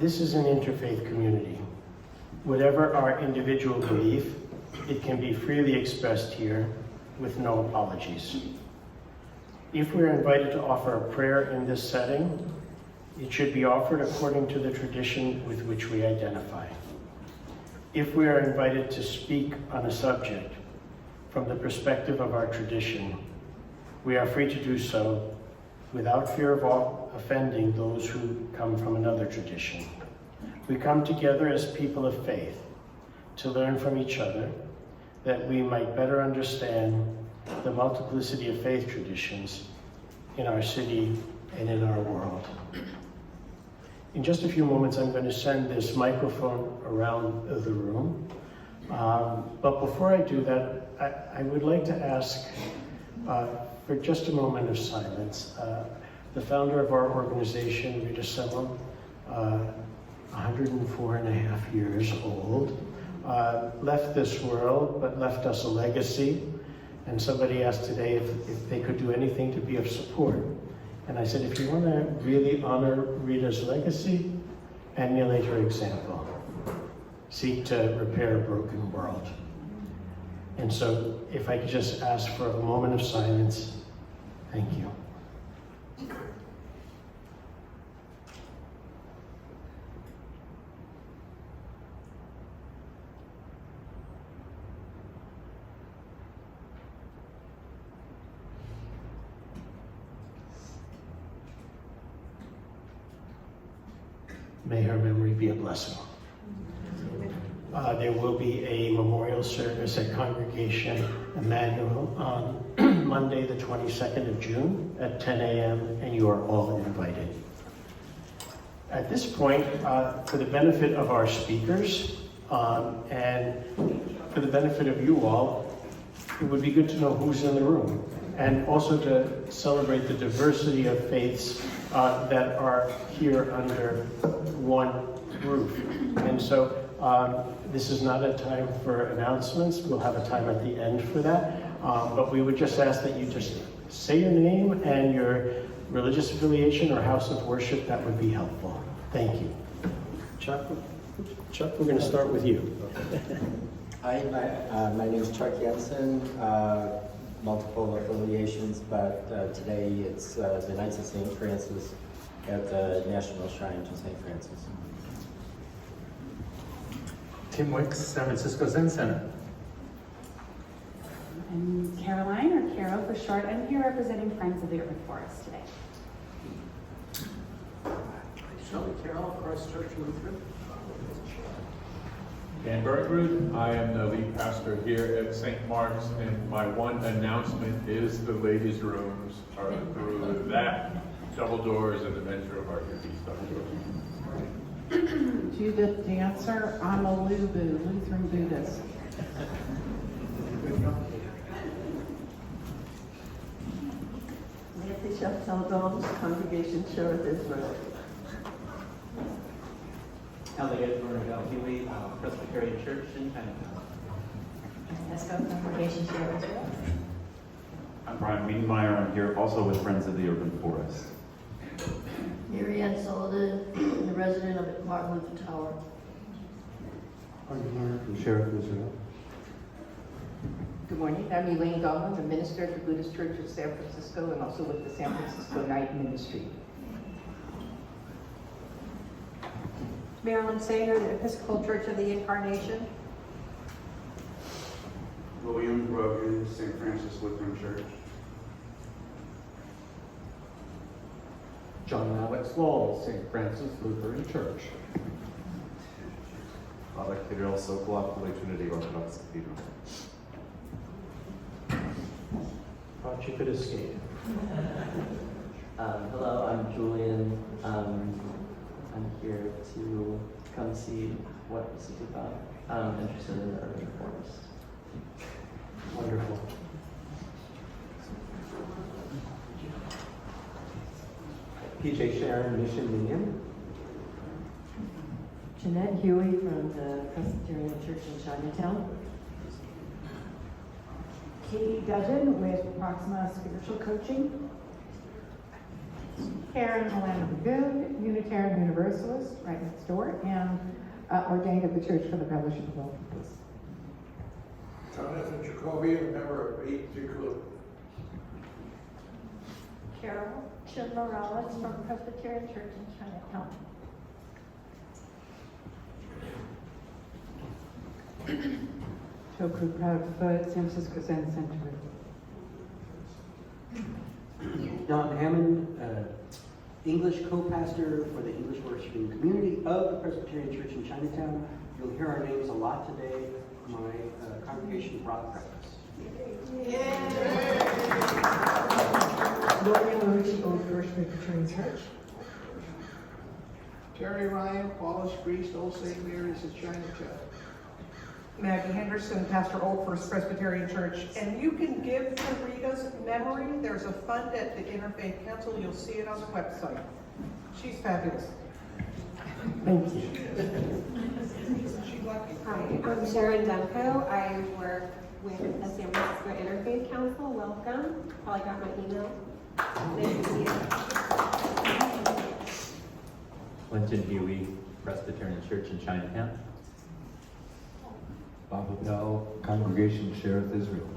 This is an interfaith community. Whatever our individual belief, it can be freely expressed here with no apologies. If we're invited to offer a prayer in this setting, it should be offered according to the tradition with which we identify. If we are invited to speak on a subject from the perspective of our tradition, we are free to do so without fear of offending those who come from another tradition. We come together as people of faith to learn from each other that we might better understand the multiplicity of faith traditions in our city and in our world. In just a few moments, I'm going to send this microphone around the room. But before I do that, I would like to ask for just a moment of silence. The founder of our organization, Rita Selim, 104 and a half years old, left this world, but left us a legacy. And somebody asked today if they could do anything to be of support. And I said, if you want to really honor Rita's legacy, emulate her example. Seek to repair a broken world. And so if I could just ask for a moment of silence, thank you. May her memory be a blessing. There will be a memorial service at Congregation Emmanuel on Monday, the 22nd of June at 10 a.m., and you are all invited. At this point, for the benefit of our speakers and for the benefit of you all, it would be good to know who's in the room, and also to celebrate the diversity of faiths that are here under one roof. And so this is not a time for announcements. We'll have a time at the end for that. But we would just ask that you just say your name and your religious affiliation or house of worship. That would be helpful. Thank you. Chuck, we're going to start with you. Hi, my name is Chuck Jensen. Multiple affiliations, but today it's the Knights of St. Francis at the National Shrine to St. Francis. Tim Wicks, San Francisco Zen Center. I'm Caroline, or Caro for short. I'm here representing Friends of the Urban Forest today. Shelley Carroll, Christchurch Lutheran. Dan Bergrud, I am the lead pastor here at St. Mark's, and my one announcement is the ladies' rooms are through that double doors and the men's room are through these double doors. Judith Dancer, I'm a Lubu, Lutheran Buddhist. Nancy Sheffield, Congregation Sherwood Israel. Elliot Bernadette Huey, Presbyterian Church in Chinatown. Esco Congregation Sherwood Israel. I'm Brian Wiedemeyer. I'm here also with Friends of the Urban Forest. Mary Ann Sullivan, the resident of Martin Luther Tower. Arden Mark from Sheriff Israel. Good morning, I'm Elaine Dahlman, the minister at the Buddhist Church of San Francisco and also with the San Francisco Night Ministry. Marilyn Sager, the Episcopal Church of the Incarnation. William Brogan, St. Francis Lutheran Church. John Alex Lowell, St. Francis Lutheran Church. Father Kirill Sokolov, Holy Trinity Orthodox Cathedral. Thought you could escape. Hello, I'm Julian. I'm here to come see what this is about. I'm interested in the urban forest. Wonderful. PJ Sharon, Mission Union. Jeanette Huey from the Presbyterian Church in Chinatown. Katie Dudgeon with Proxima Spiritual Coaching. Karen Milana Lagoon, Unitarian Universalist, right next door, and ordained of the Church for the Fellowship of All Peoples. Jonathan Jacoby, a member of 8 Club. Caro Morales from Presbyterian Church in Chinatown. Toku Proudfoot, San Francisco Zen Center. Don Hammond, English co-pastor for the English worshiping community of the Presbyterian Church in Chinatown. You'll hear our names a lot today. My congregation brought breakfast. Gloria Luigi, Old First Presbyterian Church. Terry Ryan, Wallace Priest, Old St. Mary's in Chinatown. Maggie Henderson, pastor Old First Presbyterian Church. And you can give to Rita's memory. There's a fund at the Interfaith Council. You'll see it on the website. She's fabulous. Thank you. She's lucky. Hi, I'm Sharon Demko. I work with the San Francisco Interfaith Council. Welcome. Probably got my email. Nice to see you. Linton Huey, Presbyterian Church in Chinatown. Bob Appel, Congregation Sheriff Israel.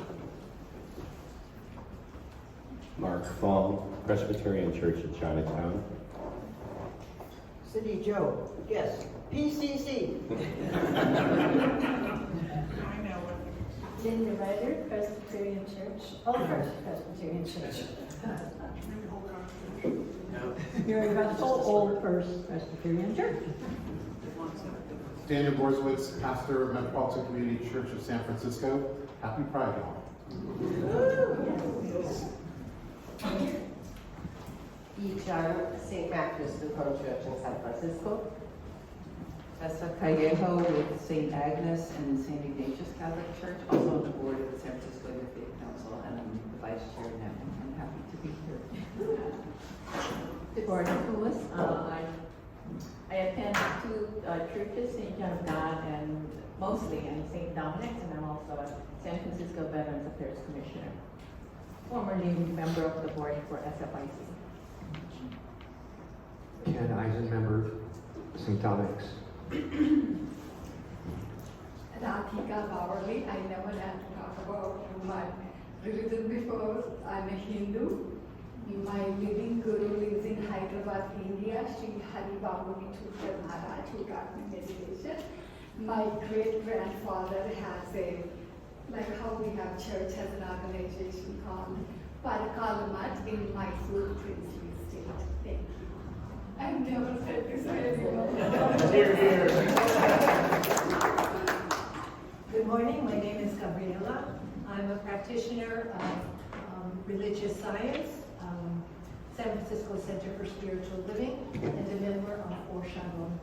Mark Fong, Presbyterian Church in Chinatown. City Joe, yes, PCC. Linda Ryder, Presbyterian Church, Old First Presbyterian Church. Mary Russell, Old First Presbyterian Church. Daniel Borzowitz, pastor of Metropolitan Community Church of San Francisco. Happy Pride, y'all. Ijaro, St. Matthew's Lutheran Church in San Francisco. Tessa Callejo with St. Agnes and St. Ignatius Catholic Church, also on the board of the San Francisco Interfaith Council, and I'm the vice chair now. I'm happy to be here. Deborah Nicholas. I attend two churches, St. John of God and mostly in St. Dominic's, and I'm also a San Francisco Veterans Affairs Commissioner. Formerly member of the board for SFIC. Ken Eisen, member, St. Dominic's. Radhika Bawarli. I never had to talk about my religion before. I'm a Hindu. My living guru lives in Hyderabad, India. Sri Hari Babuni Chutar Maharaj, who taught me meditation. My great-grandfather has a, like how we have church, has an organization called Parakalamat in Mysore, Princely State. Thank you. I've never said this before. Here, here. Good morning, my name is Gabriela. I'm a practitioner of religious science, San Francisco Center for Spiritual Living, and a member of For Shalom.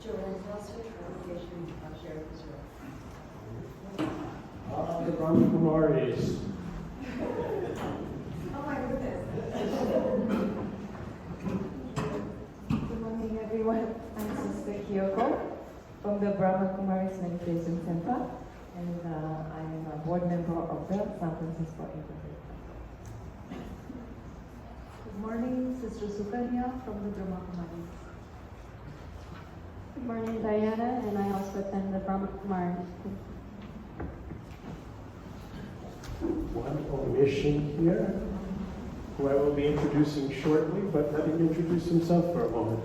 Joanne Foster, Congregation of Sheriff Israel. The Brahma Kumaris. Oh my goodness. Good morning, everyone. I'm Sister Kyoko from the Brahma Kumaris Meditation Center, and I'm a board member of the San Francisco Interfaith. Good morning, Sister Sukanya from the Brahma Kumaris. Good morning, Diana, and I also attend the Brahma Kumaris. One omission here, who I will be introducing shortly, but let him introduce himself for a moment.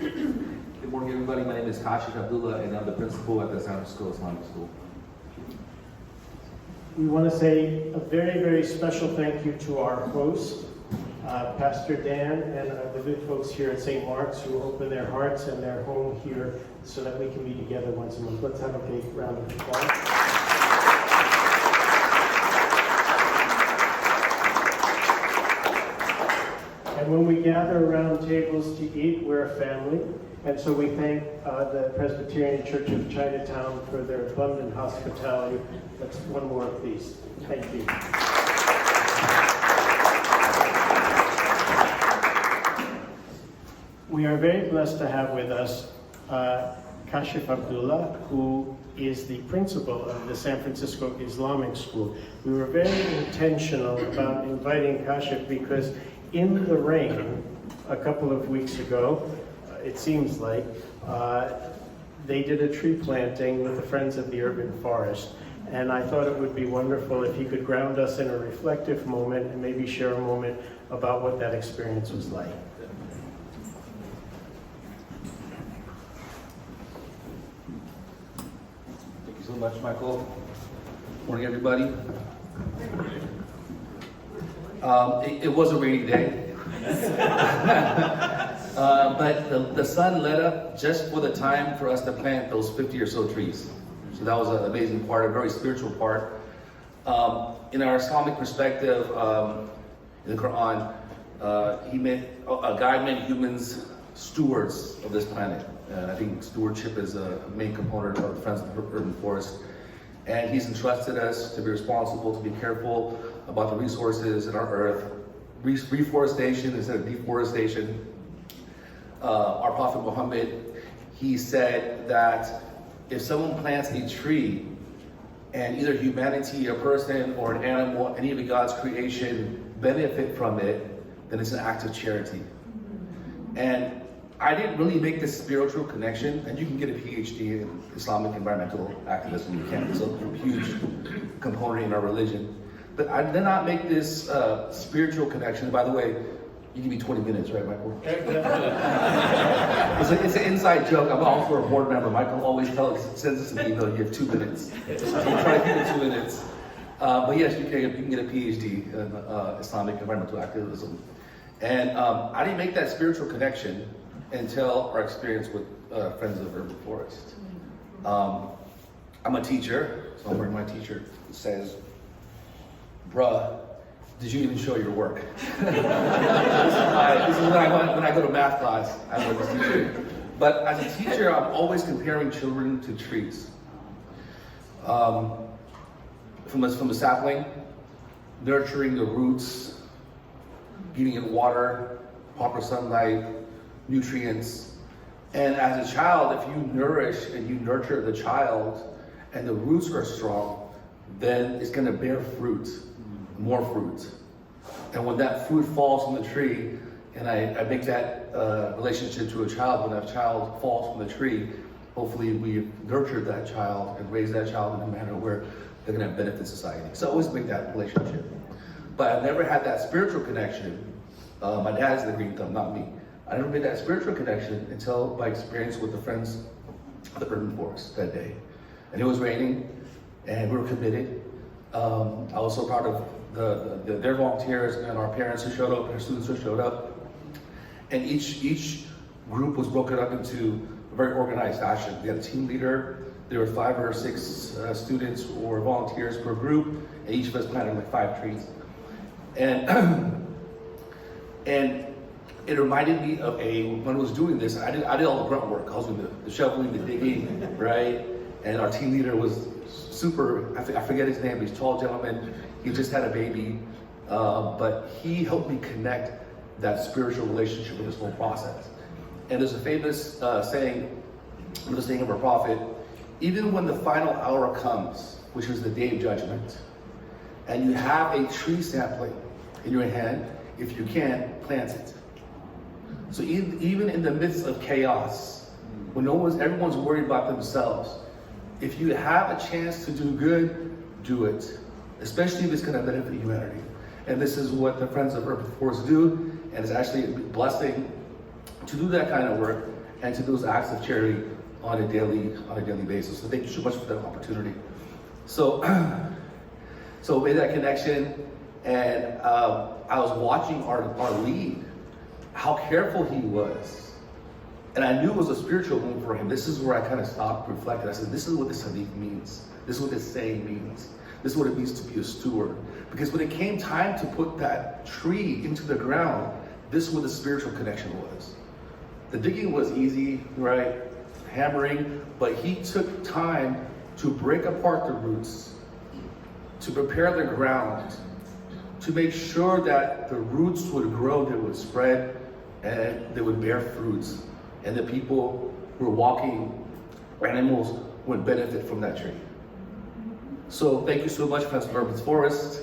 Good morning, everybody. My name is Kashif, Abdullah, and I'm the principal at the San Francisco Islamic School. We want to say a very, very special thank you to our host, Pastor Dan, and the good folks here at St. Mark's who open their hearts and their home here so that we can be together once a month. Let's have a big round of applause. And when we gather around tables to eat, we're a family. And so we thank the Presbyterian Church of Chinatown for their abundant hospitality. That's one more, please. Thank you. We are very blessed to have with us Kashif Abdullah, who is the principal of the San Francisco Islamic School. We were very intentional about inviting Kashif because in the rain a couple of weeks ago, it seems like, they did a tree planting with the Friends of the Urban Forest. And I thought it would be wonderful if he could ground us in a reflective moment and maybe share a moment about what that experience was like. Thank you so much, Michael. Morning, everybody. It was a rainy day. But the sun lit up just for the time for us to plant those 50 or so trees. So that was an amazing part, a very spiritual part. In our Islamic perspective, in the Quran, God made humans stewards of this planet. And I think stewardship is a main component of the Friends of the Urban Forest. And He's entrusted us to be responsible, to be careful about the resources in our earth. Reforestation instead of deforestation. Our Prophet Muhammad, he said that if someone plants a tree and either humanity, a person, or an animal, any of God's creation benefit from it, then it's an act of charity. And I didn't really make this spiritual connection, and you can get a PhD in Islamic environmental activism, you can. It's a huge component in our religion. But I did not make this spiritual connection. By the way, you give me 20 minutes, right, Michael? It's an inside joke. I'm also a board member. Michael always sends us an email, you have 2 minutes. So I'm trying to keep it 2 minutes. But yes, you can get a PhD in Islamic environmental activism. And I didn't make that spiritual connection until our experience with Friends of the Urban Forest. I'm a teacher, so I'm wearing my t-shirt that says, "Bruh, did you even show your work?" This is when I go to math class, I wear this t-shirt. But as a teacher, I'm always comparing children to trees. From a sapling, nurturing the roots, giving it water, proper sunlight, nutrients. And as a child, if you nourish and you nurture the child and the roots are strong, then it's going to bear fruit, more fruit. And when that fruit falls from the tree, and I make that relationship to a child, when that child falls from the tree, hopefully we've nurtured that child and raised that child in a manner where they're going to benefit society. So I always make that relationship. But I've never had that spiritual connection. My dad's the green thumb, not me. I never made that spiritual connection until my experience with the Friends of the Urban Forest that day. And it was raining, and we were committed. I was so proud of their volunteers and our parents who showed up and our students who showed up. And each group was broken up into a very organized fashion. We had a team leader. There were 5 or 6 students or volunteers per group, and each of us planted like 5 trees. And it reminded me of when I was doing this, I did all the grunt work. I was doing the shoveling, the digging, right? And our team leader was super, I forget his name, he's a tall gentleman. He just had a baby, but he helped me connect that spiritual relationship with this whole process. And there's a famous saying, the saying of our prophet, even when the final hour comes, which is the day of judgment, and you have a tree sapling in your hand, if you can, plant it. So even in the midst of chaos, when everyone's worried about themselves, if you have a chance to do good, do it. Especially if it's going to benefit humanity. And this is what the Friends of Urban Forest do, and it's actually a blessing to do that kind of work and to do those acts of charity on a daily basis. So thank you so much for that opportunity. So we made that connection, and I was watching our lead, how careful he was. And I knew it was a spiritual move for him. This is where I kind of stopped, reflected. I said, this is what this hadith means. This is what this saying means. This is what it means to be a steward. Because when it came time to put that tree into the ground, this is what the spiritual connection was. The digging was easy, right? Hammering, but he took time to break apart the roots, to prepare the ground, to make sure that the roots would grow, they would spread, and they would bear fruits. And the people who were walking animals would benefit from that tree. So thank you so much, Friends of Urban Forest,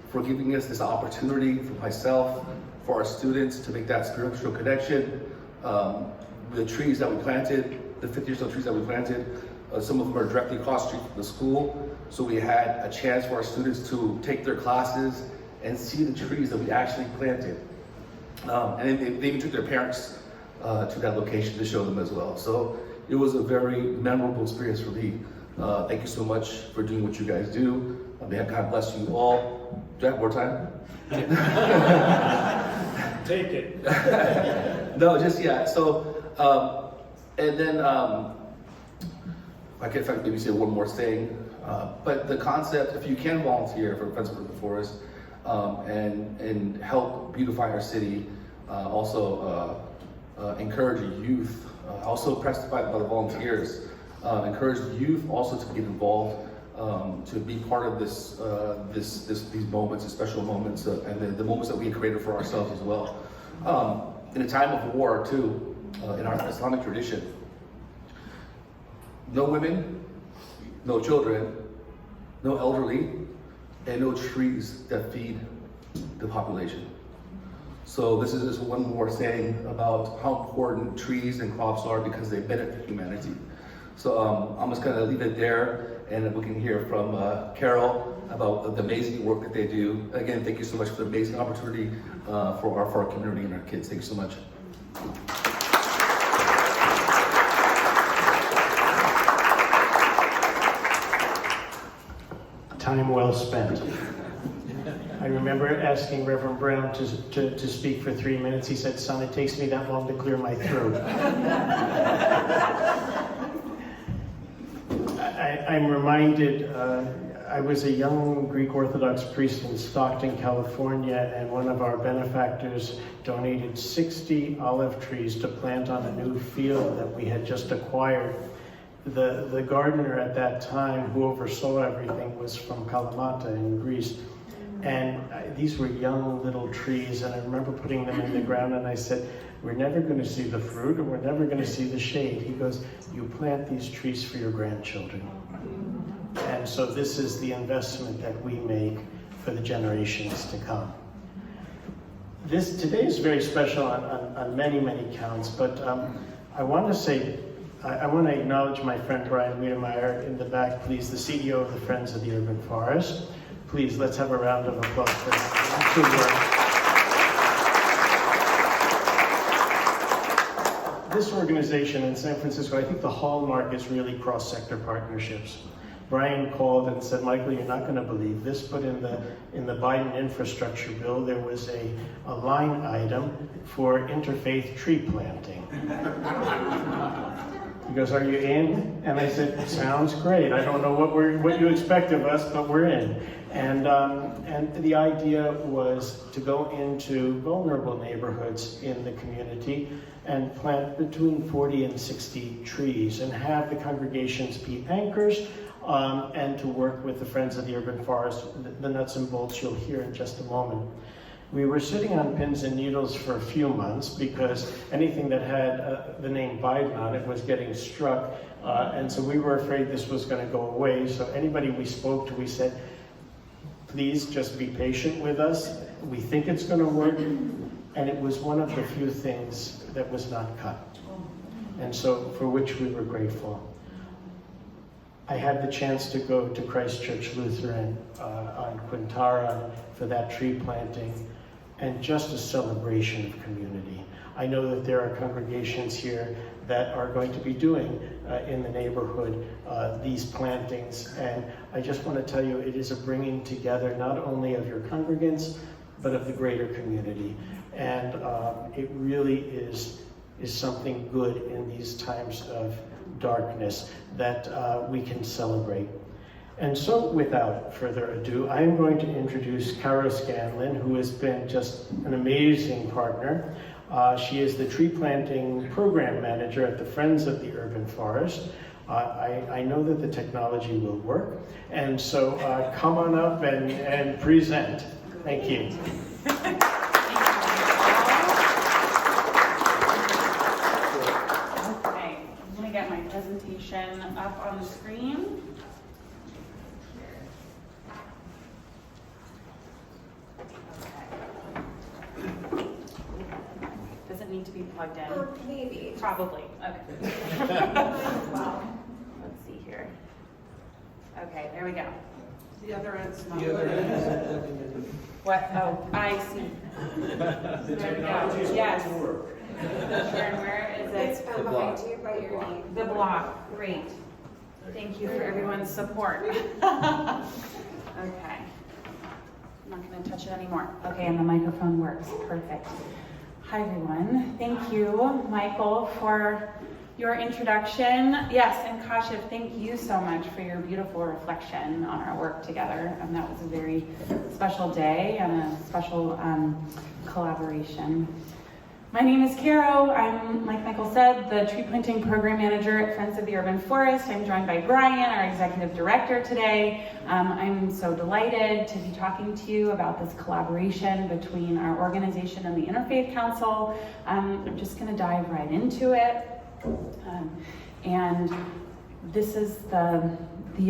for giving us this opportunity for myself, for our students to make that spiritual connection. The trees that we planted, the 50 or so trees that we planted, some of them are directly across the street from the school. So we had a chance for our students to take their classes and see the trees that we actually planted. And they even took their parents to that location to show them as well. So it was a very memorable experience for me. Thank you so much for doing what you guys do. May God bless you all. Do I have more time? Take it. No, just yeah. So, and then I guess I could maybe say one more thing. But the concept, if you can volunteer for Friends of Urban Forest and help beautify our city, also encourage youth, also pressed by the volunteers, encourage youth also to get involved, to be part of these moments, the special moments, and the moments that we created for ourselves as well. In a time of war too, in our Islamic tradition, no women, no children, no elderly, and no trees that feed the population. So this is just one more saying about how important trees and crops are because they benefit humanity. So I'm just gonna leave it there, and we can hear from Caro about the amazing work that they do. Again, thank you so much for the amazing opportunity for our community and our kids. Thank you so much. Time well spent. I remember asking Reverend Brown to speak for 3 minutes. He said, "Son, it takes me that long to clear my throat." I'm reminded, I was a young Greek Orthodox priest in Stockton, California, and one of our benefactors donated 60 olive trees to plant on a new field that we had just acquired. The gardener at that time who oversaw everything was from Kalamata in Greece. And these were young little trees, and I remember putting them in the ground, and I said, "We're never going to see the fruit, and we're never going to see the shade." He goes, "You plant these trees for your grandchildren." And so this is the investment that we make for the generations to come. Today is very special on many, many counts, but I want to say, I want to acknowledge my friend Brian Wiedemeyer in the back, please, the CEO of the Friends of the Urban Forest. Please, let's have a round of applause for that. This organization in San Francisco, I think the hallmark is really cross-sector partnerships. Brian called and said, "Michael, you're not going to believe this, but in the Biden infrastructure bill, there was a line item for interfaith tree planting." He goes, "Are you in?" And I said, "Sounds great. I don't know what you expect of us, but we're in." And the idea was to go into vulnerable neighborhoods in the community and plant between 40 and 60 trees and have the congregations be anchors, and to work with the Friends of the Urban Forest, the nuts and bolts you'll hear in just a moment. We were sitting on pins and needles for a few months because anything that had the name Biden on it was getting struck, and so we were afraid this was going to go away. So anybody we spoke to, we said, "Please just be patient with us. We think it's going to work." And it was one of the few things that was not cut, and so for which we were grateful. I had the chance to go to Christ Church Lutheran on Quintara for that tree planting, and just a celebration of community. I know that there are congregations here that are going to be doing in the neighborhood these plantings, and I just want to tell you, it is a bringing together not only of your congregants, but of the greater community. And it really is something good in these times of darkness that we can celebrate. And so without further ado, I am going to introduce Caro Scanlan, who has been just an amazing partner. She is the tree planting program manager at the Friends of the Urban Forest. I know that the technology will work, and so come on up and present. Thank you. Okay, I'm gonna get my presentation up on the screen. Does it need to be plugged in? Maybe. Probably, okay. Well, let's see here. Okay, there we go. The other end's not. The other end is plugging in. What, oh, I see. There we go, yes. Sharon, where is It's it? behind you by your knee. The block, great. Thank you for everyone's support. Okay. I'm not gonna touch it anymore. Okay, and the microphone works, perfect. Hi, everyone. Thank you, Michael, for your introduction. Yes, and Kashif, thank you so much for your beautiful reflection on our work together. That was a very special day and a special collaboration. My name is Caro. I'm, like Michael said, the tree planting program manager at Friends of the Urban Forest. I'm joined by Brian, our executive director today. I'm so delighted to be talking to you about this collaboration between our organization and the Interfaith Council. I'm just going to dive right into it. And this is the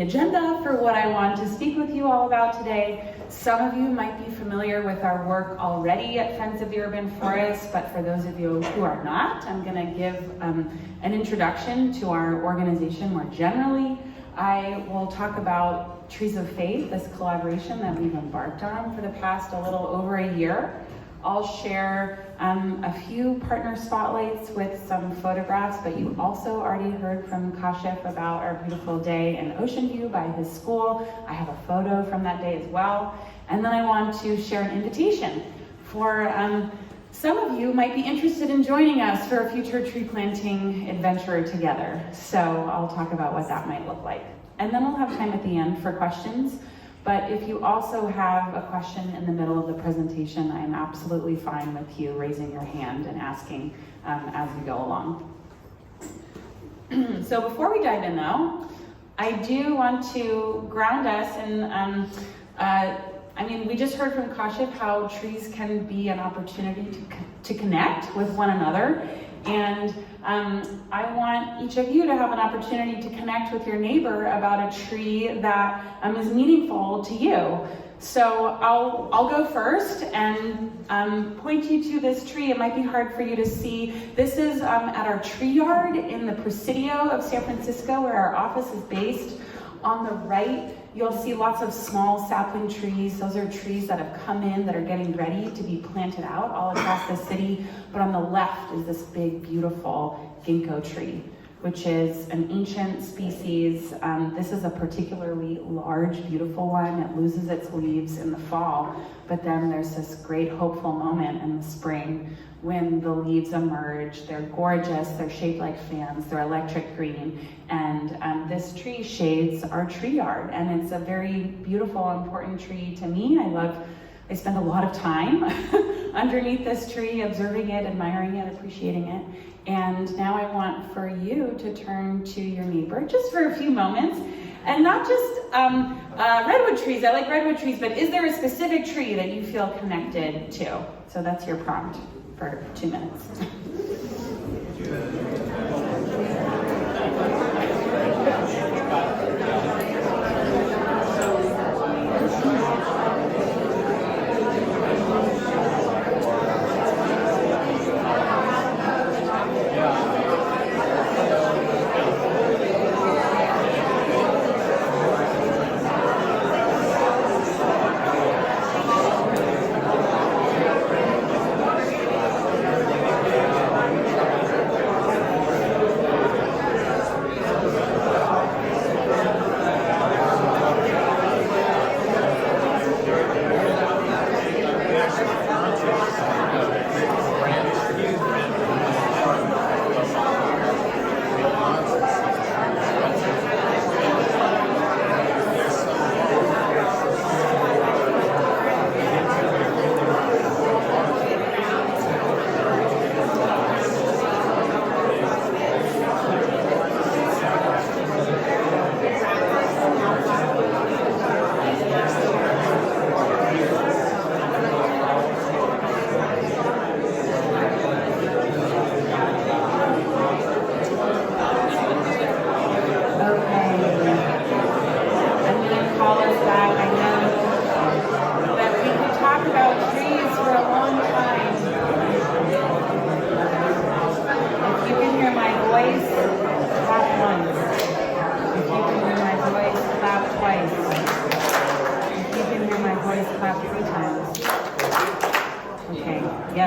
agenda for what I want to speak with you all about today. Some of you might be familiar with our work already at Friends of the Urban Forest, but for those of you who are not, I'm going to give an introduction to our organization more generally. I will talk about Trees of Faith, this collaboration that we've embarked on for the past a little over a year. I'll share a few partner spotlights with some photographs, but you also already heard from Kashif about our beautiful day in Ocean View by his school. I have a photo from that day as well. And then I want to share an invitation for some of you might be interested in joining us for a future tree planting adventure together. So I'll talk about what that might look like. And then we'll have time at the end for questions. But if you also have a question in the middle of the presentation, I am absolutely fine with you raising your hand and asking as we go along. So before we dive in though, I do want to ground us in, we just heard from Kashif how trees can be an opportunity to connect with one another. And I want each of you to have an opportunity to connect with your neighbor about a tree that is meaningful to you. So I'll go first and point you to this tree. It might be hard for you to see. This is at our tree yard in the Presidio of San Francisco, where our office is based. On the right, you'll see lots of small sapling trees. Those are trees that have come in that are getting ready to be planted out all across the city. But on the left is this big, beautiful ginkgo tree, which is an ancient species. This is a particularly large, beautiful one. It loses its leaves in the fall, but then there's this great hopeful moment in the spring when the leaves emerge. They're gorgeous, they're shaped like fans, they're electric green, and this tree shades our tree yard, and it's a very beautiful, important tree to me. I spend a lot of time underneath this tree, observing it, admiring it, appreciating it. And now I want for you to turn to your neighbor just for a few moments, and not just redwood trees. I like redwood trees, but is there a specific tree that you feel connected to? So that's your prompt for 2 minutes.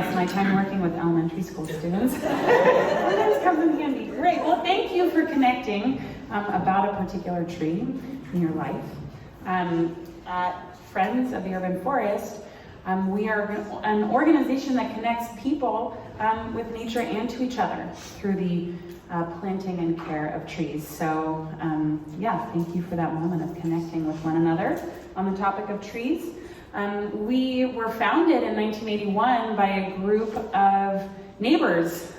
Yes, my time working with elementary school students sometimes comes in handy. Great. Well, thank you for connecting about a particular tree in your life. At Friends of the Urban Forest, we are an organization that connects people with nature and to each other through the planting and care of trees. So yeah, thank you for that moment of connecting with one another on the topic of trees. We were founded in 1981 by a group of neighbors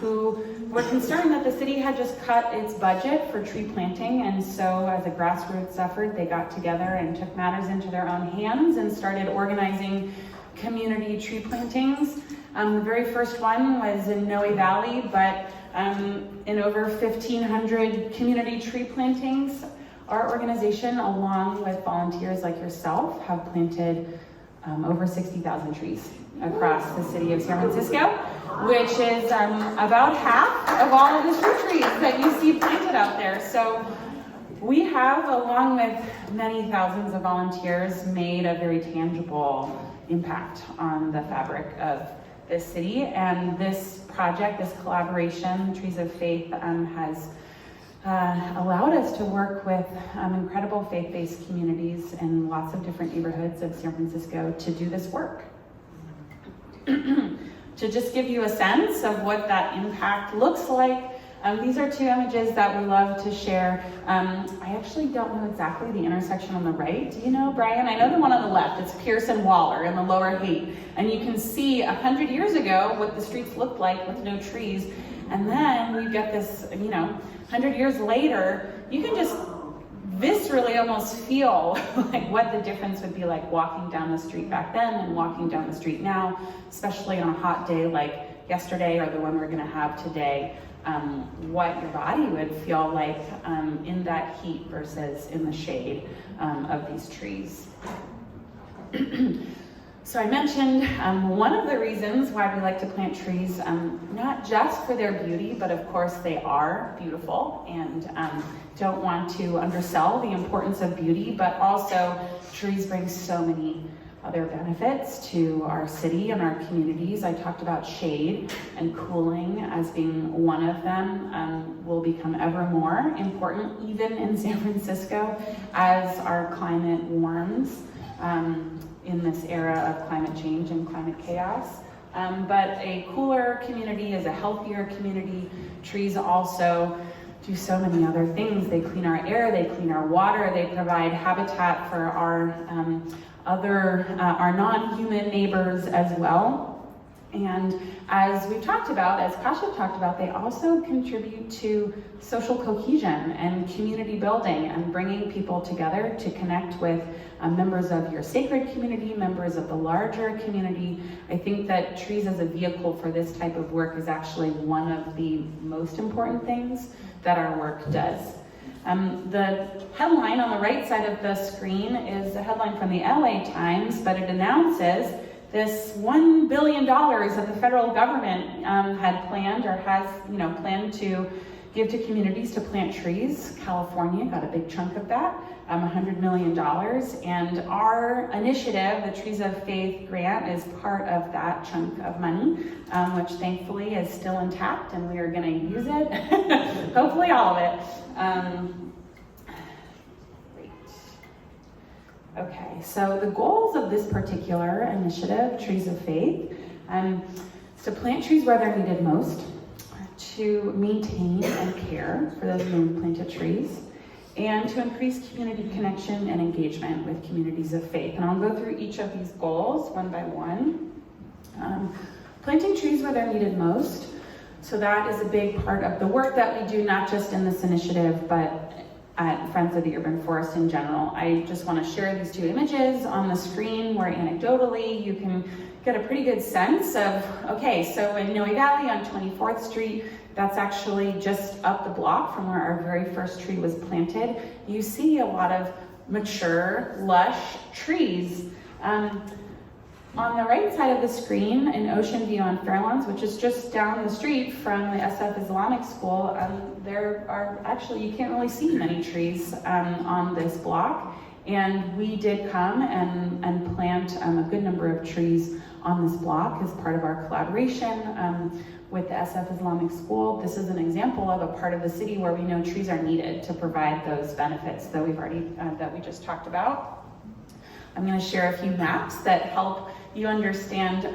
who were concerned that the city had just cut its budget for tree planting, and so as a grassroots effort, they got together and took matters into their own hands and started organizing community tree plantings. The very first one was in Noe Valley, but in over 1,500 community tree plantings, our organization, along with volunteers like yourself, have planted over 60,000 trees across the city of San Francisco, which is about half of all of the fruit trees that you see planted out there. So we have, along with many thousands of volunteers, made a very tangible impact on the fabric of this city. And this project, this collaboration, Trees of Faith, has allowed us to work with incredible faith-based communities in lots of different neighborhoods of San Francisco to do this work. To just give you a sense of what that impact looks like, these are two images that we love to share. I actually don't know exactly the intersection on the right. Do you know, Brian? I know the one on the left. It's Pierce and Waller in the Lower Haight. And you can see 100 years ago what the streets looked like with no trees. And then we get this, 100 years later, you can just viscerally almost feel like what the difference would be like walking down the street back then and walking down the street now, especially on a hot day like yesterday or the one we're gonna have today, what your body would feel like in that heat versus in the shade of these trees. So I mentioned one of the reasons why we like to plant trees, not just for their beauty, but of course they are beautiful, and don't want to undersell the importance of beauty, but also trees bring so many other benefits to our city and our communities. I talked about shade and cooling as being one of them, will become ever more important even in San Francisco as our climate warms. In this era of climate change and climate chaos. But a cooler community is a healthier community. Trees also do so many other things. They clean our air, they clean our water, they provide habitat for our non-human neighbors as well. And as we've talked about, as Kashif talked about, they also contribute to social cohesion and community building and bringing people together to connect with members of your sacred community, members of the larger community. I think that trees as a vehicle for this type of work is actually one of the most important things that our work does. The headline on the right side of the screen is a headline from the LA Times, but it announces this $1 billion that the federal government had planned or has, planned to give to communities to plant trees. California got a big chunk of that, $100 million. And our initiative, the Trees of Faith grant, is part of that chunk of money, which thankfully is still intact, and we are going to use it, hopefully all of it. Okay, so the goals of this particular initiative, Trees of Faith, is to plant trees where they're needed most, to maintain and care for those newly planted trees, and to increase community connection and engagement with communities of faith. And I'll go through each of these goals one by one. Planting trees where they're needed most. So that is a big part of the work that we do, not just in this initiative, but at Friends of the Urban Forest in general. I just want to share these two images on the screen where anecdotally you can get a pretty good sense of, okay, so in Noe Valley on 24th Street, that's actually just up the block from where our very first tree was planted. You see a lot of mature, lush trees. On the right side of the screen in Ocean View on Fairlands, which is just down the street from the SF Islamic School, there are actually, you can't really see many trees on this block. And we did come and plant a good number of trees on this block as part of our collaboration with the SF Islamic School. This is an example of a part of the city where we know trees are needed to provide those benefits that we've already, that we just talked about. I'm going to share a few maps that help you understand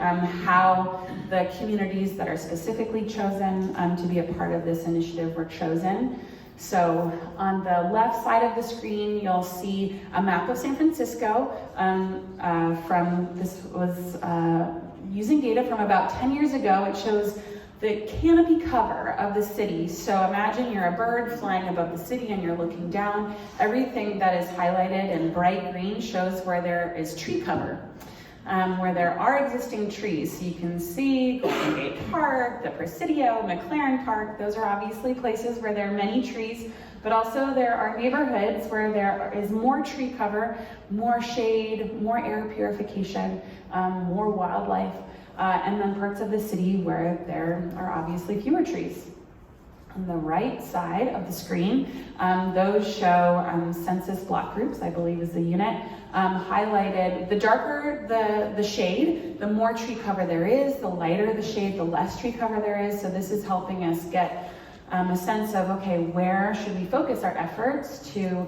how the communities that are specifically chosen to be a part of this initiative were chosen. So on the left side of the screen, you'll see a map of San Francisco this was using data from about 10 years ago. It shows the canopy cover of the city. So imagine you're a bird flying above the city and you're looking down. Everything that is highlighted in bright green shows where there is tree cover, where there are existing trees. So you can see Golden Gate Park, the Presidio, McLaren Park. Those are obviously places where there are many trees, but also there are neighborhoods where there is more tree cover, more shade, more air purification, more wildlife. And then parts of the city where there are obviously fewer trees. On the right side of the screen, those show census block groups, I believe is the unit, highlighted. The darker the shade, the more tree cover there is. The lighter the shade, the less tree cover there is. So this is helping us get a sense of, okay, where should we focus our efforts to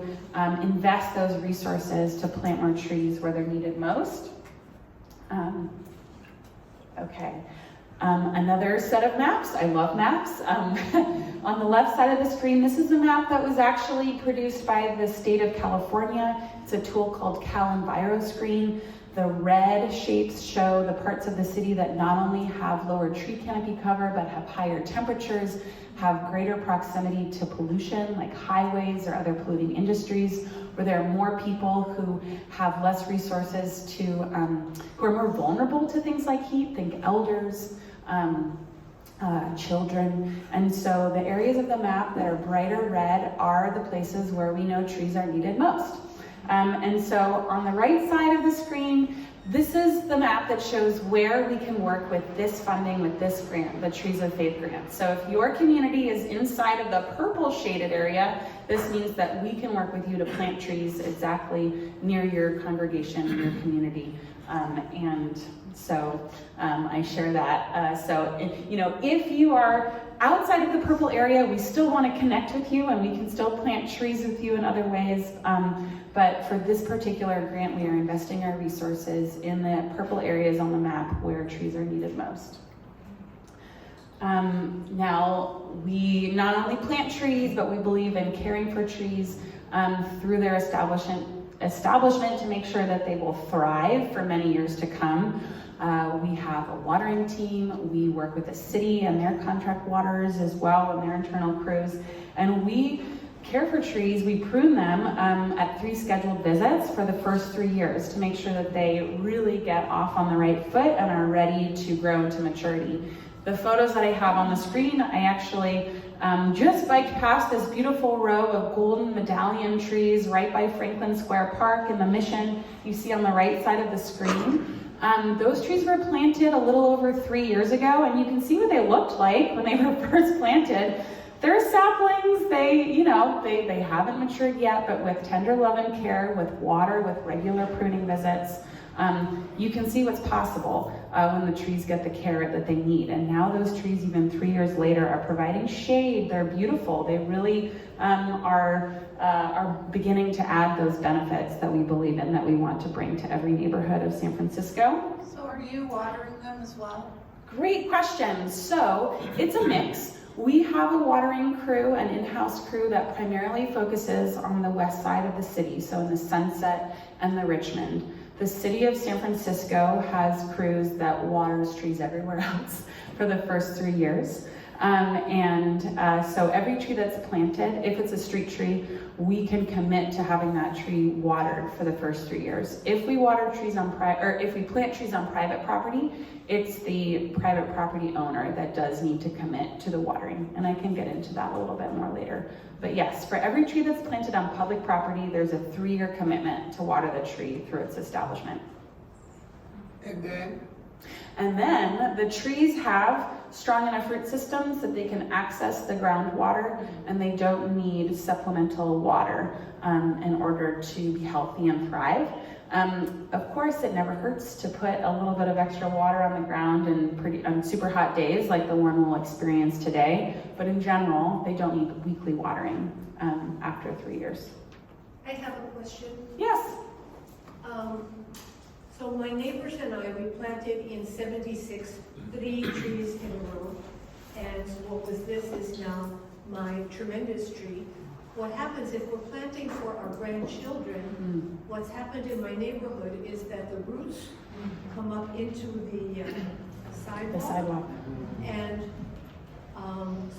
invest those resources to plant more trees where they're needed most. Okay, another set of maps. I love maps. On the left side of the screen, this is a map that was actually produced by the state of California. It's a tool called CalEnviroScreen. The red shapes show the parts of the city that not only have lower tree canopy cover, but have higher temperatures, have greater proximity to pollution, like highways or other polluting industries, where there are more people who have less resources to, who are more vulnerable to things like heat, think elders, children. And so the areas of the map that are brighter red are the places where we know trees are needed most. And so on the right side of the screen, this is the map that shows where we can work with this funding, with this grant, the Trees of Faith grant. So if your community is inside of the purple shaded area, this means that we can work with you to plant trees exactly near your congregation, your community. And so I share that. So if you are outside of the purple area, we still want to connect with you and we can still plant trees with you in other ways. But for this particular grant, we are investing our resources in the purple areas on the map where trees are needed most. Now, we not only plant trees, but we believe in caring for trees through their establishment to make sure that they will thrive for many years to come. We have a watering team. We work with the city and their contract waterers as well and their internal crews. And we care for trees. We prune them at 3 scheduled visits for the first 3 years to make sure that they really get off on the right foot and are ready to grow into maturity. The photos that I have on the screen, I actually just biked past this beautiful row of golden medallion trees right by Franklin Square Park in the Mission. You see on the right side of the screen. Those trees were planted a little over 3 years ago, and you can see what they looked like when they were first planted. They're saplings. They haven't matured yet, but with tender love and care, with water, with regular pruning visits, you can see what's possible when the trees get the care that they need. And now those trees, even 3 years later, are providing shade. They're beautiful. They really are beginning to add those benefits that we believe in, that we want to bring to every neighborhood of San Francisco. So are you watering them as well? Great question. So it's a mix. We have a watering crew, an in-house crew that primarily focuses on the west side of the city, so in the Sunset and the Richmond. The city of San Francisco has crews that waters trees everywhere else for the first 3 years. So every tree that's planted, if it's a street tree, we can commit to having that tree watered for the first 3 years. If we water trees on if we plant trees on private property, it's the private property owner that does need to commit to the watering. And I can get into that a little bit more later. But yes, for every tree that's planted on public property, there's a 3-year commitment to water the tree through its establishment. And then the trees have strong enough root systems that they can access the groundwater, and they don't need supplemental water in order to be healthy and thrive. Of course, it never hurts to put a little bit of extra water on the ground on super hot days like the one we'll experience today, but in general, they don't need weekly watering after 3 years. I have a question. Yes. So my neighbors and I, we planted in 76 3 trees in a row, and what was this is now my tremendous tree. What happens if we're planting for our grandchildren, what's happened in my neighborhood is that the roots come up into the sidewalk. The sidewalk. And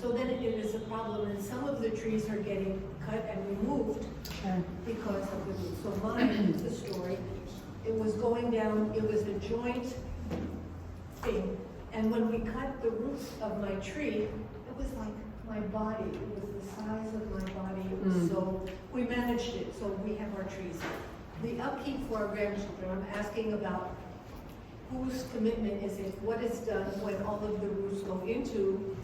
so then it is a problem, and some of the trees are getting cut and removed because of the roots. So mine, the story, it was going down, it was a joint thing. And when we cut the roots of my tree, it was like my body. It was the size of my body. It was so, we managed it, so we have our trees. The upkeep for our grandchildren, I'm asking about whose commitment is it? What is done when all of the roots go into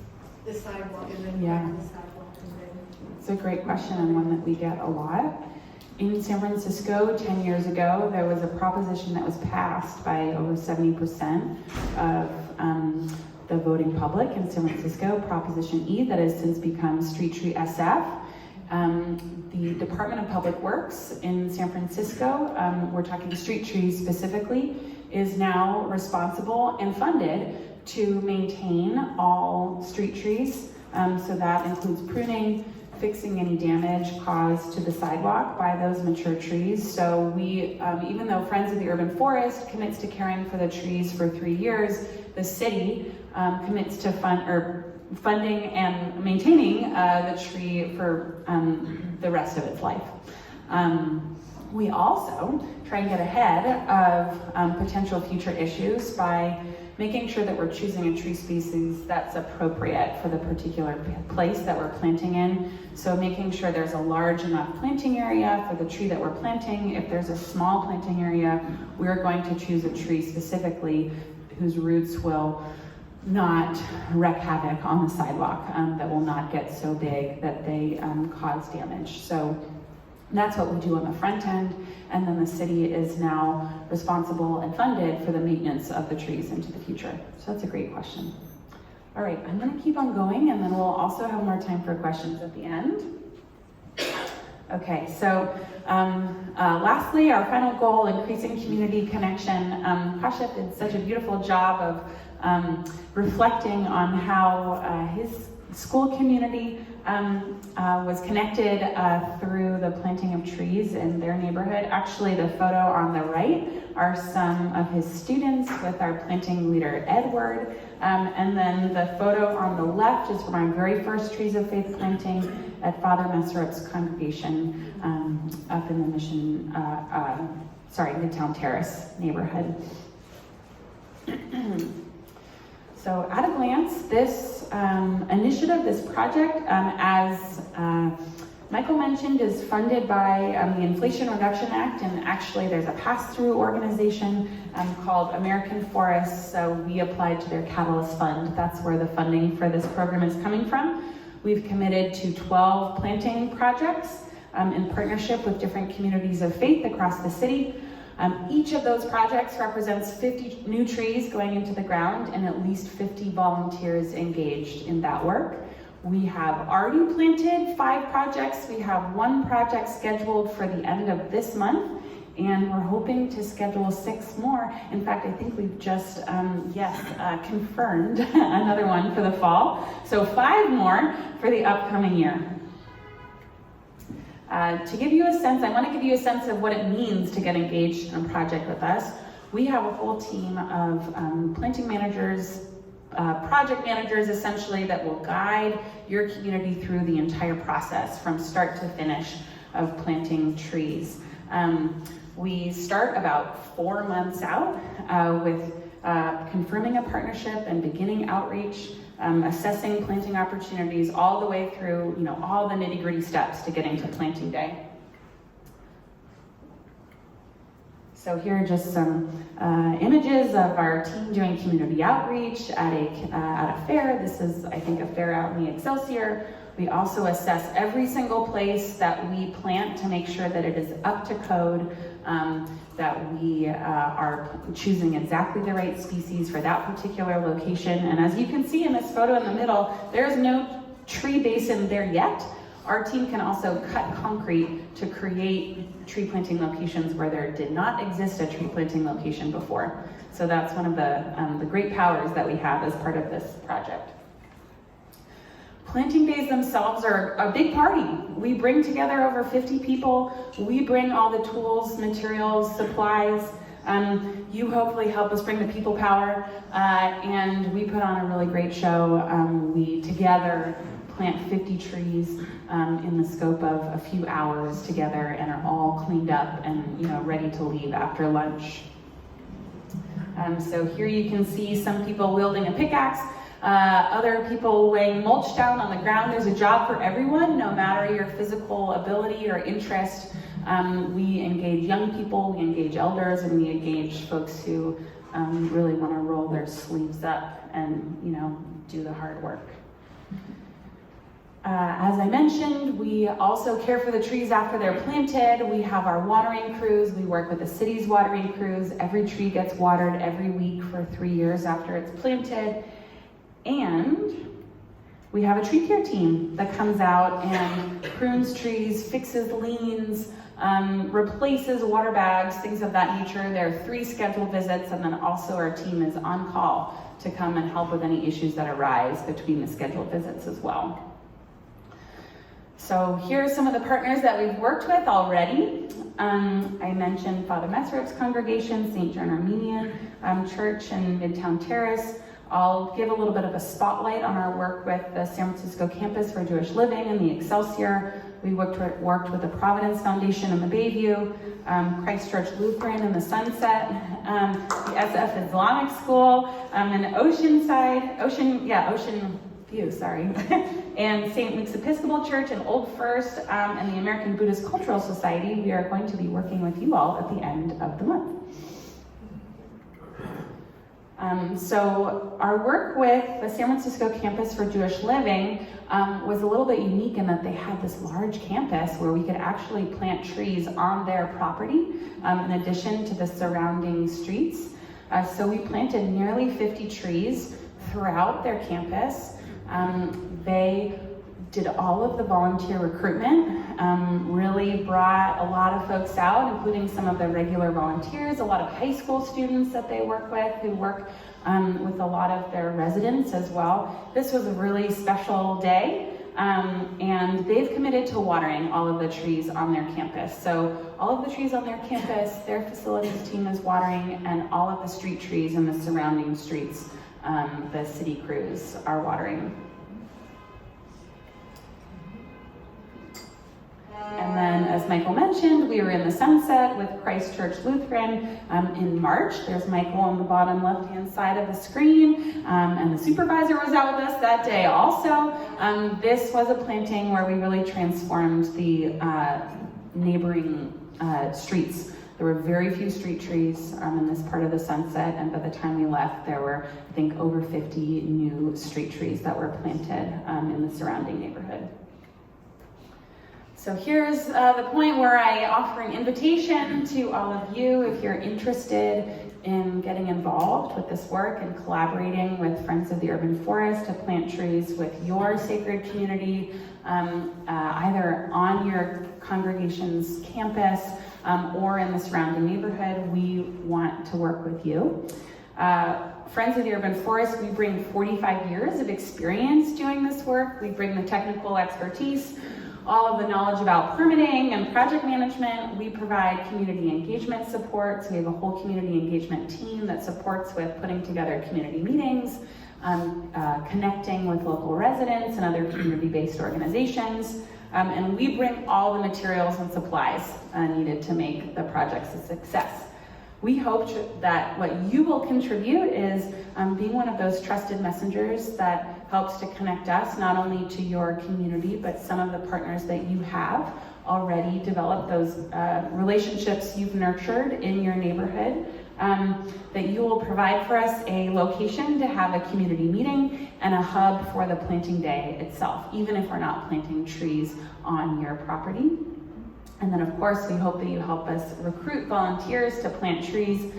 the sidewalk and then back to the sidewalk and then? It's a great question and one that we get a lot. In San Francisco, 10 years ago, there was a proposition that was passed by over 70% of the voting public in San Francisco, Proposition E, that has since become Street Tree SF. The Department of Public Works in San Francisco, we're talking street trees specifically, is now responsible and funded to maintain all street trees. So that includes pruning, fixing any damage caused to the sidewalk by those mature trees. So we, even though Friends of the Urban Forest commits to caring for the trees for 3 years, the city commits to funding and maintaining the tree for the rest of its life. We also try and get ahead of potential future issues by making sure that we're choosing a tree species that's appropriate for the particular place that we're planting in. So making sure there's a large enough planting area for the tree that we're planting. If there's a small planting area, we're going to choose a tree specifically whose roots will not wreak havoc on the sidewalk, that will not get so big that they cause damage. So that's what we do on the front end, and then the city is now responsible and funded for the maintenance of the trees into the future. So that's a great question. All right, I'm gonna keep on going, and then we'll also have more time for questions at the end. Okay, so lastly, our final goal, increasing community connection. Kashif did such a beautiful job of reflecting on how his school community was connected through the planting of trees in their neighborhood. Actually, the photo on the right are some of his students with our planting leader, Edward. And then the photo on the left is from our very first Trees of Faith planting at Father Messerup's congregation up in the Midtown Terrace neighborhood. So at a glance, this initiative, this project, as Michael mentioned, is funded by the Inflation Reduction Act, and actually there's a pass-through organization called American Forests, so we applied to their Catalyst Fund. That's where the funding for this program is coming from. We've committed to 12 planting projects in partnership with different communities of faith across the city. Each of those projects represents 50 new trees going into the ground and at least 50 volunteers engaged in that work. We have already planted 5 projects. We have 1 project scheduled for the end of this month, and we're hoping to schedule 6 more. In fact, I think we've just, confirmed another one for the fall. So 5 more for the upcoming year. To give you a sense, I want to give you a sense of what it means to get engaged in a project with us. We have a whole team of planting managers, project managers essentially, that will guide your community through the entire process from start to finish of planting trees. We start about 4 months out with confirming a partnership and beginning outreach, assessing planting opportunities all the way through, all the nitty-gritty steps to getting to planting day. So here are just some images of our team doing community outreach at a fair. This is, I think, a fair out in the Excelsior. We We also assess every single place that we plant to make sure that it is up to code, that we are choosing exactly the right species for that particular location. And as you can see in this photo in the middle, there's no tree basin there yet. Our team can also cut concrete to create tree planting locations where there did not exist a tree planting location before. So that's one of the great powers that we have as part of this project. Planting days themselves are a big party. We bring together over 50 people. We bring all the tools, materials, supplies. You hopefully help us bring the people power, and we put on a really great show. We together plant 50 trees in the scope of a few hours together, and are all cleaned up and ready to leave after lunch. So here you can see some people wielding a pickaxe. Other people laying mulch down on the ground. There's a job for everyone, no matter your physical ability or interest. We engage young people, we engage elders, and we engage folks who really want to roll their sleeves up and do the hard work. As I mentioned, we also care for the trees after they're planted. We have our watering crews. We work with the city's watering crews. Every tree gets watered every week for 3 years after it's planted. And we have a tree care team that comes out and prunes trees, fixes liens, replaces water bags, things of that nature. There are 3 scheduled visits, and then also our team is on call to come and help with any issues that arise between the scheduled visits as well. So here are some of the partners that we've worked with already. I mentioned Father Mesrup's congregation, St. John Armenian Church in Midtown Terrace. I'll give a little bit of a spotlight on our work with the San Francisco Campus for Jewish Living and the Excelsior. We worked with the Providence Foundation in the Bayview, Christchurch Lutheran in the Sunset, the SF Islamic School in Ocean View, and St. Luke's Episcopal Church in Old First, and the American Buddhist Cultural Society. We are going to be working with you all at the end of the month. So our work with the San Francisco Campus for Jewish Living was a little bit unique in that they had this large campus where we could actually plant trees on their property in addition to the surrounding streets. So we planted nearly 50 trees throughout their campus. They did all of the volunteer recruitment, really brought a lot of folks out, including some of the regular volunteers, a lot of high school students that they work with, who work with a lot of their residents as well. This was a really special day, and they've committed to watering all of the trees on their campus. So all of the trees on their campus, their facilities team is watering, and all of the street trees in the surrounding streets, the city crews are watering. And then, as Michael mentioned, we were in the Sunset with Christchurch Lutheran in March. There's Michael on the bottom left-hand side of the screen, and the supervisor was out with us that day also. This was a planting where we really transformed the neighboring streets. There were very few street trees in this part of the Sunset, and by the time we left, there were, I think, over 50 new street trees that were planted in the surrounding neighborhood. So here's the point where I offer an invitation to all of you if you're interested in getting involved with this work and collaborating with Friends of the Urban Forest to plant trees with your sacred community, either on your congregation's campus or in the surrounding neighborhood. We want to work with you. Friends of the Urban Forest, we bring 45 years of experience doing this work. We bring the technical expertise, all of the knowledge about permitting and project management. We provide community engagement support. So we have a whole community engagement team that supports with putting together community meetings, connecting with local residents and other community-based organizations. And we bring all the materials and supplies needed to make the projects a success. We hope that what you will contribute is being one of those trusted messengers that helps to connect us not only to your community, but some of the partners that you have already developed, those relationships you've nurtured in your neighborhood, that you will provide for us a location to have a community meeting and a hub for the planting day itself, even if we're not planting trees on your property. And then of course, we hope that you help us recruit volunteers to plant trees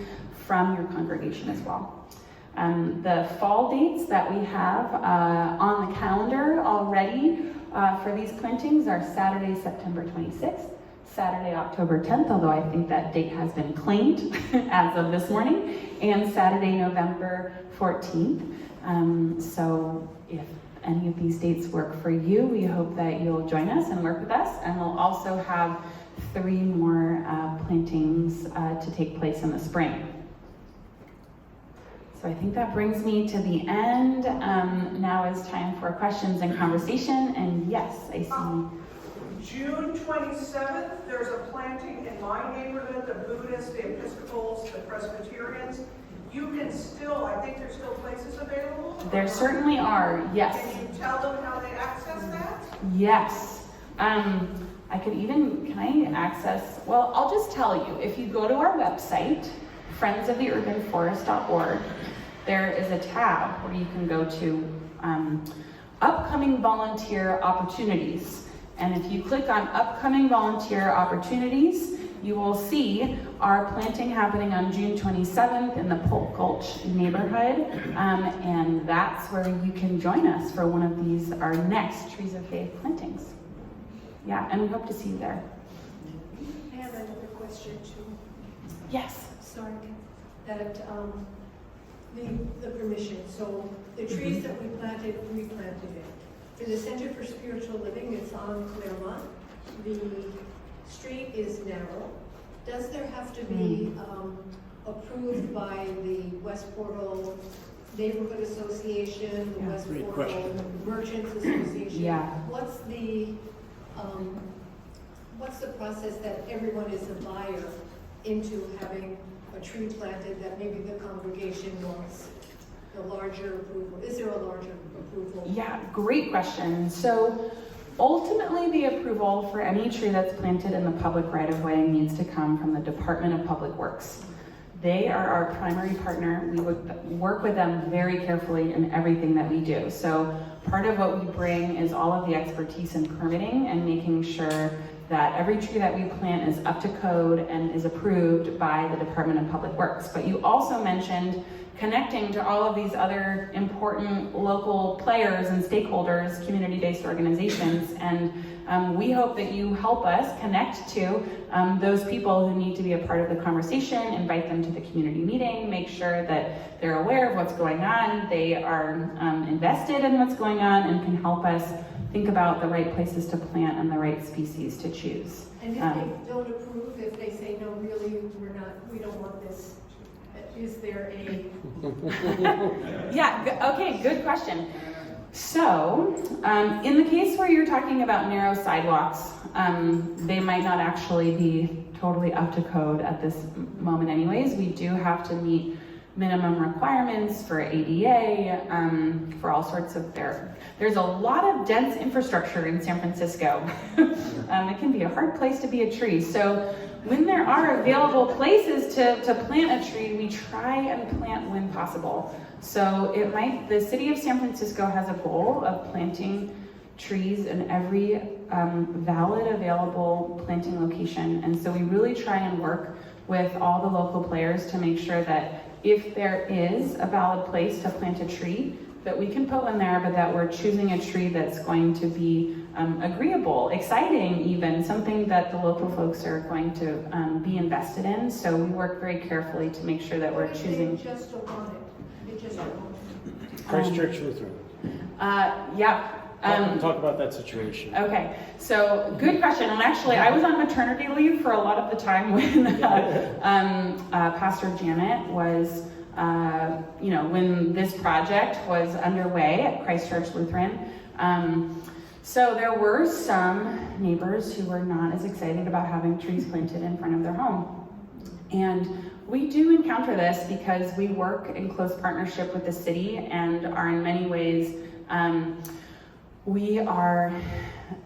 from your congregation as well. The fall dates that we have on the calendar already for these plantings are Saturday, September 26th, Saturday, October 10th, although I think that date has been claimed as of this morning, and Saturday, November 14th. So if any of these dates work for you, we hope that you'll join us and work with us. And we'll also have 3 more plantings to take place in the spring. So I think that brings me to the end. Now is time for questions and conversation. And yes, I see. June 27th, there's a planting in my neighborhood, the Buddhists, the Episcopals, the Presbyterians. You can still, I think there's still places available? There certainly are, yes. Can you tell them how they access that? Yes. I could even, can I access, well, I'll just tell you, if you go to our website, friendsoftheurbanforest.org, there is a tab where you can go to upcoming volunteer opportunities. And if you click on upcoming volunteer opportunities, you will see our planting happening on June 27th in the Polk Gulch neighborhood. And that's where you can join us for one of these, our next Trees of Faith plantings. Yeah, and we hope to see you there. I have another question too. Yes. Sorry, that the permission. So the trees that we planted it. For the Center for Spiritual Living, it's on Claremont. The street is narrow. Does there have to be approved by the West Portal Neighborhood Association, the West Portal Merchants Association? Yeah. What's the process that everyone is a buyer into having a tree planted that maybe the congregation wants? The larger approval? Is there a larger approval? Yeah, great question. So ultimately the approval for any tree that's planted in the public right-of-way needs to come from the Department of Public Works. They are our primary partner. We would work with them very carefully in everything that we do. So part of what we bring is all of the expertise in permitting and making sure that every tree that we plant is up to code and is approved by the Department of Public Works. But you also mentioned connecting to all of these other important local players and stakeholders, community-based organizations, and we hope that you help us connect to those people who need to be a part of the conversation, invite them to the community meeting, make sure that they're aware of what's going on, they are invested in what's going on, and can help us think about the right places to plant and the right species to choose. And if they don't approve, if they say, no, really, we don't want this, is there a... Yeah, okay, good question. So, in the case where you're talking about narrow sidewalks, they might not actually be totally up to code at this moment anyways. We do have to meet minimum requirements for ADA, for all sorts of there's a lot of dense infrastructure in San Francisco. It can be a hard place to be a tree. So when there are available places to plant a tree, we try and plant when possible. So the city of San Francisco has a goal of planting trees in every valid available planting location. And so we really try and work with all the local players to make sure that if there is a valid place to plant a tree, that we can put one there, but that we're choosing a tree that's going to be agreeable, exciting even, something that the local folks are going to be invested in. So we work very carefully to make sure that we're choosing. They just don't want it. They just don't want it. Christchurch Lutheran. Yeah. Talk about that situation. Okay, so good question. And actually, I was on maternity leave for a lot of the time when Pastor Janet was, when this project was underway at Christchurch Lutheran. So there were some neighbors who were not as excited about having trees planted in front of their home. And we do encounter this because we work in close partnership with the city and are in many ways We are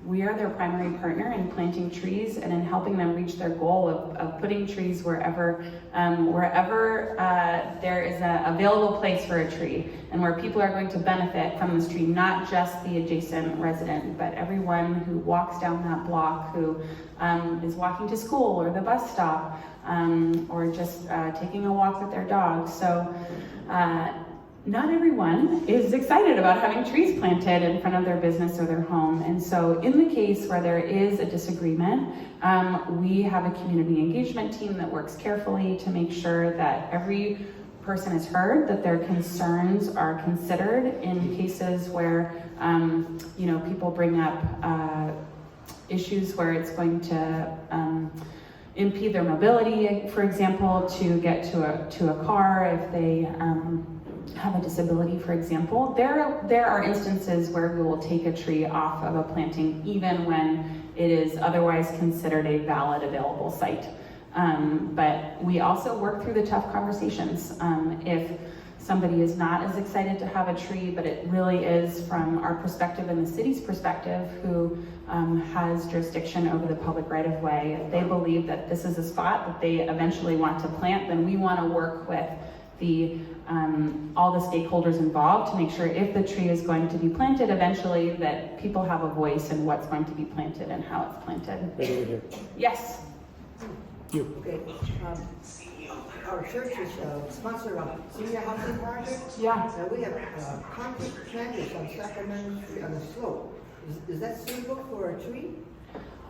their primary partner in planting trees and in helping them reach their goal of putting trees wherever there is an available place for a tree and where people are going to benefit from this tree, not just the adjacent resident, but everyone who walks down that block, who is walking to school or the bus stop, or just taking a walk with their dog. So not everyone is excited about having trees planted in front of their business or their home. And so in the case where there is a disagreement, we have a community engagement team that works carefully to make sure that every person is heard, that their concerns are considered in cases where people bring up issues where it's going to impede their mobility, for example, to get to a car if they have a disability, for example. There are instances where we will take a tree off of a planting even when it is otherwise considered a valid available site. But we also work through the tough conversations. If somebody is not as excited to have a tree, but it really is from our perspective and the city's perspective, who has jurisdiction over the public right of way, if they believe that this is a spot that they eventually want to plant, then we want to work with all the stakeholders involved to make sure if the tree is going to be planted eventually, that people have a voice in what's going to be planted and how it's planted. Right over here. Yes. You. Okay, our church is sponsored a senior housing project. Yeah. And we have concrete planters on Sacramento Street on the slope. Is that suitable for a tree?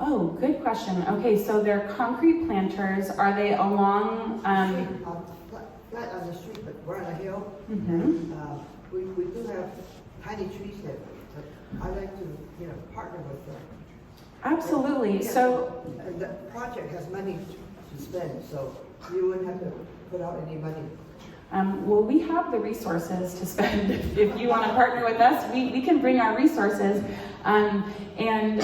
Oh, good question. Okay, so they're concrete planters. Are they along? Flat on the street, but we're on a hill. Mm-hmm. We do have tiny trees there, but I like to partner with them. Absolutely. Yeah, so the project has money to spend, so you wouldn't have to put out any money. well, we have the resources to spend. If you want to partner with us, we can bring our resources. And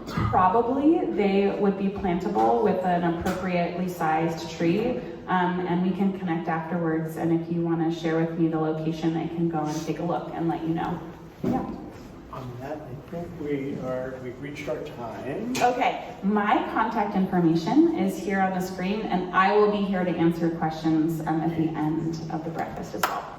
probably they would be plantable with an appropriately sized tree. And we can connect afterwards. And if you want to share with me the location, I can go and take a look and let you know. Yeah. On that, I think we've reached our time. Okay, my contact information is here on the screen, and I will be here to answer questions at the end of the breakfast as well.